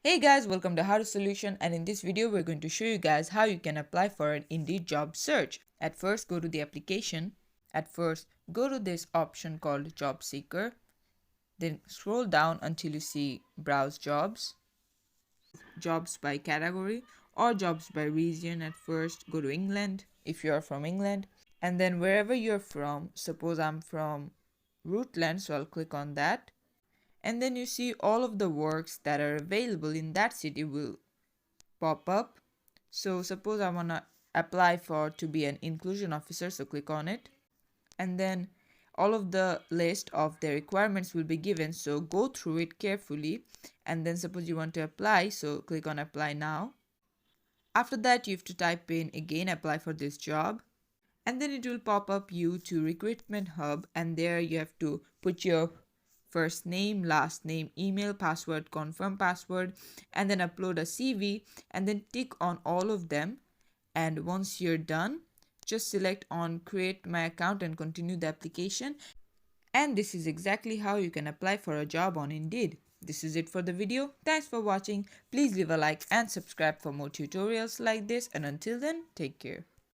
Hey guys, welcome to How to Solution, and in this video we're going to show you guys how you can apply for an Indeed job search. At first go to the application. At first go to this option called Job Seeker. Then scroll down until you see Browse Jobs, Jobs by category or Jobs by region. At first go to England if you are from England, and then wherever you're from, suppose I'm from Rutland, so I'll click on that. And then you see all of the works that are available in that city will pop up. So suppose I want to apply for to be an inclusion officer, so click on it, and then all of the list of the requirements will be given, so go through it carefully. And then suppose you want to apply, so click on apply now. After that you have to type in again apply for this job, and then it will pop up you to Recruitment Hub, and there you have to put your first name, last name, email, password, confirm password, and then upload a CV, and then tick on all of them. And once you're done, just select on create my account and continue the application. And this is exactly how you can apply for a job on Indeed. This is it for the video. Thanks for watching. Please leave a like and subscribe for more tutorials like this, and until then, take care.